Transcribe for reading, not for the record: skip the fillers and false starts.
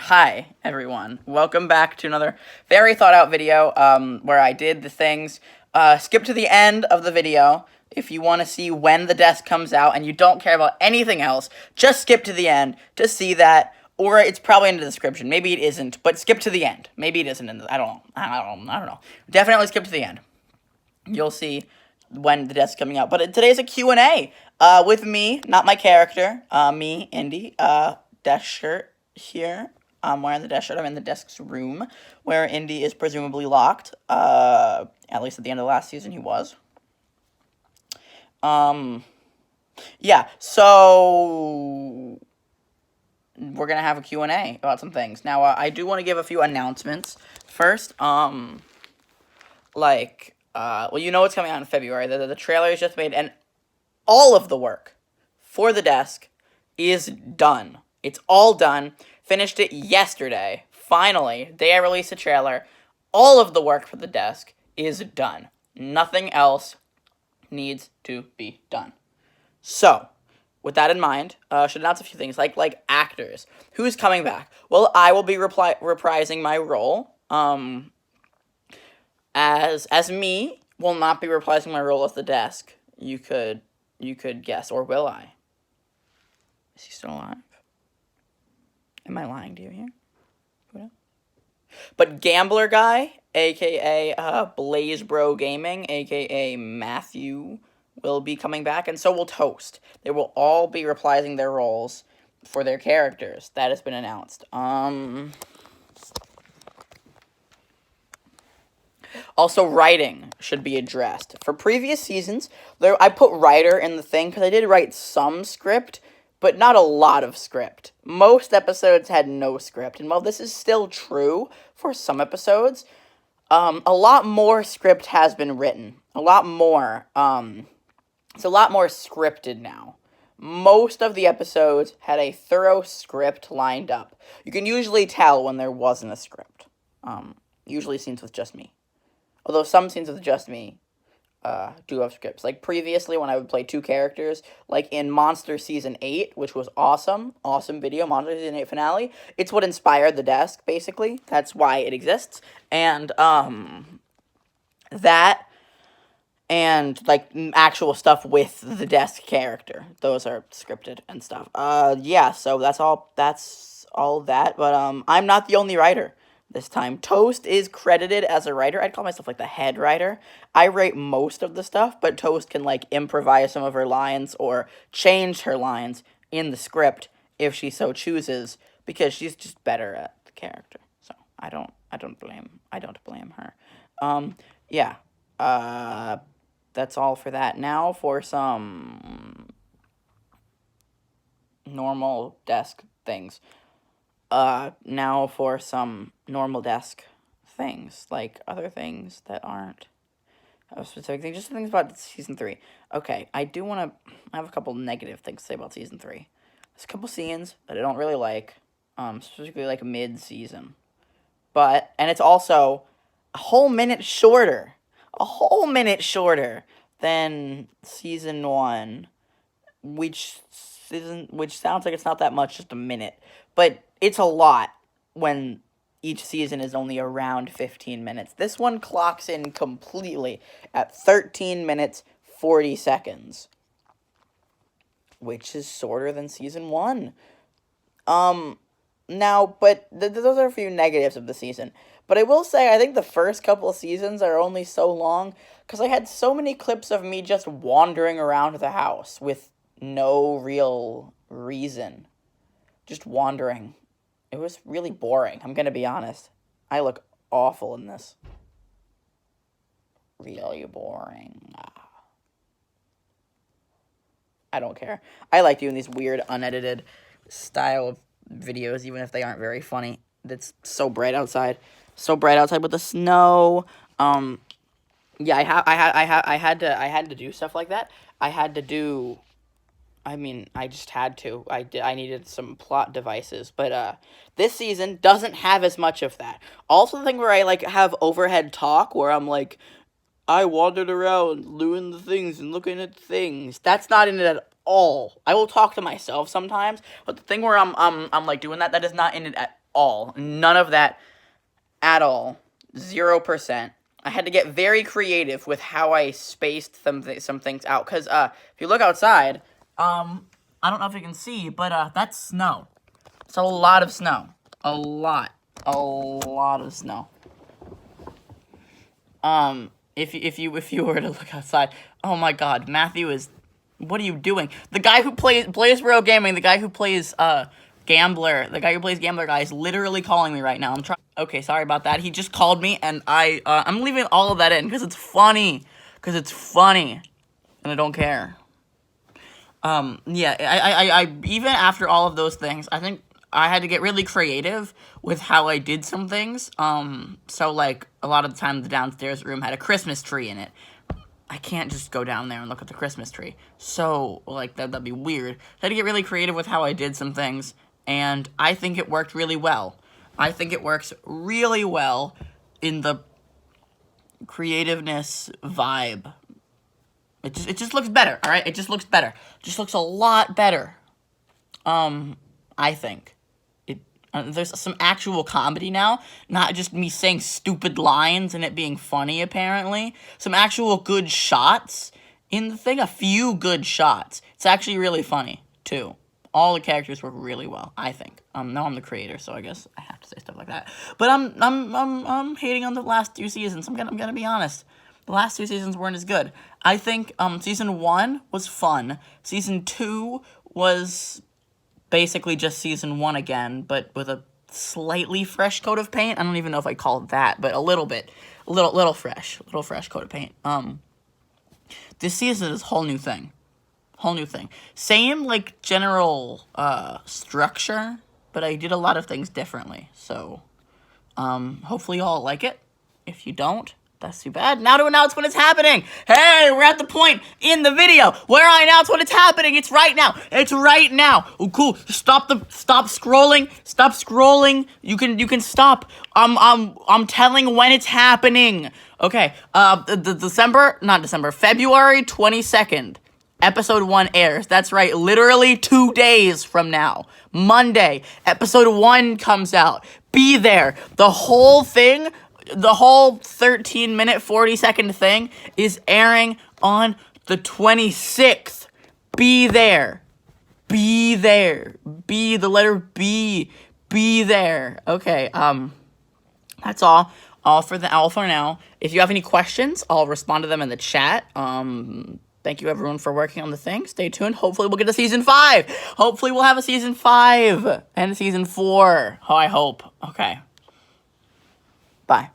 Hi, everyone. Welcome back to another very thought-out video where I did the things. Skip to the end of the video if you want to see when the desk comes out and you don't care about anything else. Just skip to the end to see that, or it's probably in the description. Maybe it isn't, but skip to the end. Maybe it isn't in the, I don't know. I don't know. Definitely skip to the end. You'll see when the desk is coming out. But today's a Q&A with me, not my character, me, Indy, desk shirt here. I'm wearing the desk shirt. I'm in the desk's room where Indy is presumably locked. At least at the end of the last season, he was. Yeah, so we're going to have a Q&A about some things. Now, I do want to give a few announcements. First, well, you know what's coming out in February. The trailer is just made, and all of the work for the desk is done. It's all done. Finished it yesterday. Finally, day I released the trailer. All of the work for the desk is done. Nothing else needs to be done. So, with that in mind, should announce a few things like actors. Who's coming back? Well, I will be reprising my role. As me, will not be reprising my role as the desk. You could guess, or will I? Is he still alive? Am I lying to you here? But Gambler Guy, a.k.a. Blaze Bro Gaming, a.k.a. Matthew, will be coming back, and so will Toast. They will all be reprising their roles for their characters. That has been announced. Also, writing should be addressed. For previous seasons, I put writer in the thing because I did write some script, but not a lot of script. Most episodes had no script, and while this is still true for some episodes, a lot more script has been written. A lot more. It's a lot more scripted now. Most of the episodes had a thorough script lined up. You can usually tell when there wasn't a script. Usually scenes with just me. Although some scenes with just me do have scripts. Like previously when I would play two characters, like in Monster Season 8, which was awesome video, Monster Season 8 finale. It's what inspired the desk, basically. That's why it exists. And, that and, like, actual stuff with the desk character. Those are scripted and stuff. Yeah, so that's all that. But, I'm not the only writer this time. Toast is credited as a writer. I'd call myself, like, the head writer. I write most of the stuff, but Toast can, like, improvise some of her lines or change her lines in the script if she so chooses, because she's just better at the character. So, I don't blame her. Yeah. That's all for that. Now for some normal desk things. Now for some normal desk things, like other things that aren't specific things, just things about Season 3. Okay, I have a couple negative things to say about Season 3. There's a couple scenes that I don't really like, specifically like mid-season. And it's also a whole minute shorter than Season 1, which sounds like it's not that much, just a minute. But it's a lot when each season is only around 15 minutes. This one clocks in completely at 13 minutes, 40 seconds. Which is shorter than Season 1. Now, but those are a few negatives of the season. But I will say, I think the first couple of seasons are only so long because I had so many clips of me just wandering around the house with no real reason. Just wandering. It was really boring, I'm gonna be honest. I look awful in this. Really boring. I don't care. I like doing these weird, unedited style of videos, even if they aren't very funny. It's so bright outside. So bright outside with the snow. Yeah, I had to do stuff like that. I just had to. I needed some plot devices. But, this season doesn't have as much of that. Also, the thing where I, like, have overhead talk, where I'm like, I wandered around doing the things and looking at things. That's not in it at all. I will talk to myself sometimes, but the thing where I'm like, doing that is not in it at all. None of that at all. 0%. I had to get very creative with how I spaced some things out. Because if you look outside, I don't know if you can see, but that's snow. It's a lot of snow. A lot of snow. If you were to look outside, oh my God, Matthew is, what are you doing? The guy who plays Bro Gaming, the guy who plays Gambler, guy is literally calling me right now. Okay, sorry about that. He just called me, and I'm leaving all of that in because it's funny, and I don't care. Yeah, I even after all of those things, I think I had to get really creative with how I did some things. So like a lot of the time the downstairs room had a Christmas tree in it. I can't just go down there and look at the Christmas tree. So like that'd be weird. I had to get really creative with how I did some things, and I think it worked really well. I think it works really well in the creativeness vibe. It just looks better, all right? It just looks better. It just looks a lot better. I think. There's some actual comedy now, not just me saying stupid lines and it being funny, apparently. Some actual good shots in the thing, a few good shots. It's actually really funny, too. All the characters work really well, I think. Now I'm the creator, so I guess I have to say stuff like that. But I'm hating on the last 2 seasons. I'm gonna be honest. The last 2 seasons weren't as good. I think season 1 was fun. Season 2 was basically just season 1 again, but with a slightly fresh coat of paint. I don't even know if I call it that, but a little bit, a little fresh coat of paint. This season is a whole new thing. Same like general structure, but I did a lot of things differently. So hopefully you all like it. If you don't, that's too bad. Now to announce when it's happening. Hey, we're at the point in the video where I announce when it's happening. It's right now. Oh, cool. Stop scrolling. Stop scrolling. You can stop. I'm telling when it's happening. Okay. February 22nd. Episode 1 airs. That's right. Literally 2 days from now. Monday. Episode 1 comes out. Be there. The whole 13-minute, 40-second thing is airing on the 26th. Be there. Be there. B, the letter B. Be there. Okay, that's all. All for now. If you have any questions, I'll respond to them in the chat. Thank you, everyone, for working on the thing. Stay tuned. Hopefully, we'll get a season 5. Hopefully, we'll have a season 5 and a season 4. Oh, I hope. Okay. Bye.